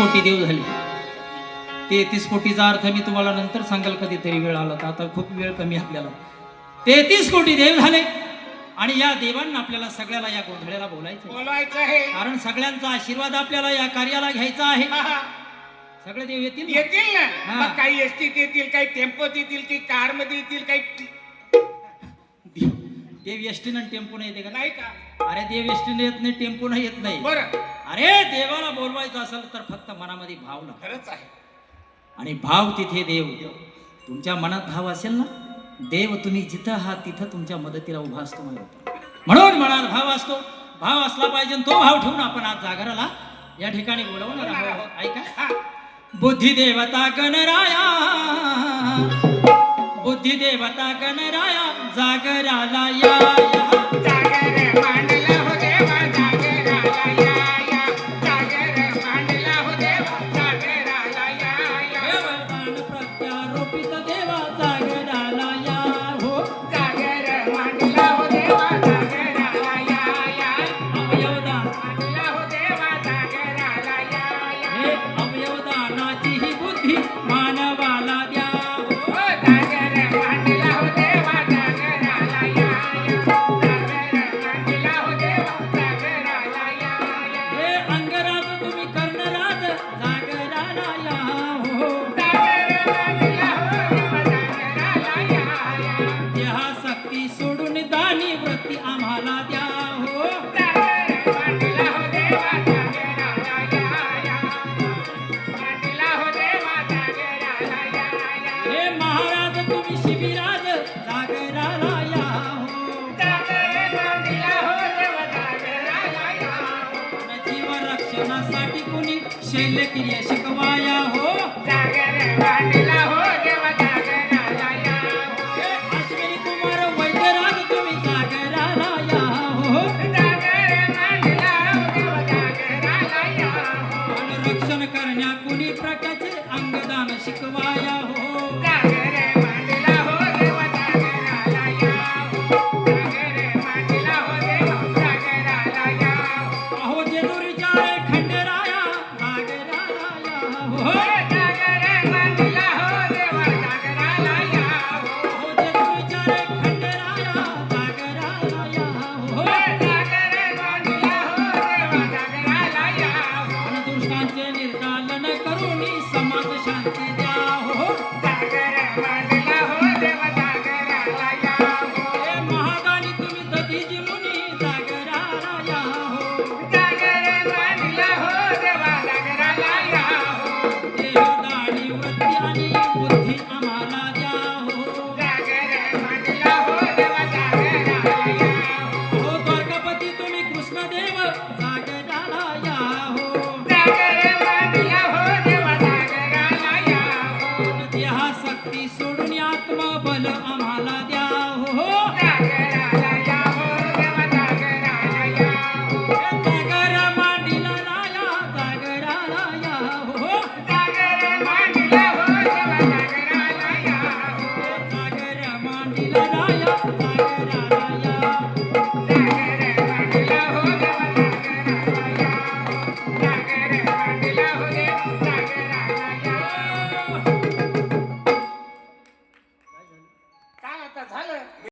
कोटी देव झाले. 33 कोटीचा अर्थ मी तुम्हाला नंतर सांगाल कधीतरी वेळ आला तर, आता खूप वेळ कमी आपल्याला. 33 कोटी देव झाले आणि या देवांना आपल्याला सगळ्याला या गोंधळ्याला बोलायचं आहे, कारण सगळ्यांचा आशीर्वाद आपल्याला या कार्याला घ्यायचा आहे. सगळे देव येतील ना. मग काही एसटीत येतील, काही टेम्पोत येतील, काही कार मध्ये येतील, काही देव एसटीनं टेम्पो येते का? नाही का? अरे देव एसटीने येत नाही, टेम्पोनं येत नाही. बरं. अरे देवाला बोलवायचं असेल तर फक्त मनामध्ये भाव ना. खरंच आहे. आणि भाव तिथे देव. तुमच्या मनात भाव असेल ना, देव तुम्ही जिथं आहात तिथं तुमच्या मदतीला उभा असतो. म्हणून मनात भाव असतो. भाव असला पाहिजे, तो भाव ठेवून आपण आज जागराला या ठिकाणी बोलवणार आहोत. ऐका, बुद्धी देवता गणराया, बुद्धी देवता गणराया जागराला या. जागर मांडला हो देवा, जागराला या या. जागर मांडला हो देवा, जागराला या या. वरदान प्रत्यारोपित देवा जागराला या. हो जागर मांडला हो देवा, जागराला या या. अवयवदान मांडला हो देवा, जागराला या या. हे अवयवदानाची ही बुद्धी मानवाला द्या. जागर मांडला हो देवा, जागराला या या. जागर मांडला हो देवा, जागराला या या. हे अंगराज तुम्ही कर्णराज जागराला या. हो जागर मांडला हो देवा, जागराला या या. देहासक्ती सोडून दानी वृत्ती आम्हाला द्या. हो जागर मांडला हो देवा, जागराला या या. मांडला हो देवा, जागराला या या. हे महाराज तुम्ही शिबिराज जागराला या. हो जागर मांडला हो देवा, जागराला या. जीव रक्षणासाठी कुणी शैल्यक्रिया शिकवाया. हो जागर मांडला हो देवा, जागराला या. हे अश्विनी कुमार वैद्यराज तुम्ही जागराला या. हो जागर मांडला हो देवा, जागराला या. रक्षण करण्या कुणी प्रकारचे अंगदान शिकवाया. हो जागर मांडला हो देवा, जागराला या. जागर मांडला हो देवा, जागराला या. अहो जेजुरीच्या रे खंडेराया जागराला या. हो जागर मांडला हो देवा, जागराला या. अहो जेजुरीच्या रे खंडेराया जागराला या. हो जागर मांडला हो देवा, जागराला या. आणि दुष्टांचे निर्दालन करून समाज शांती द्या. हो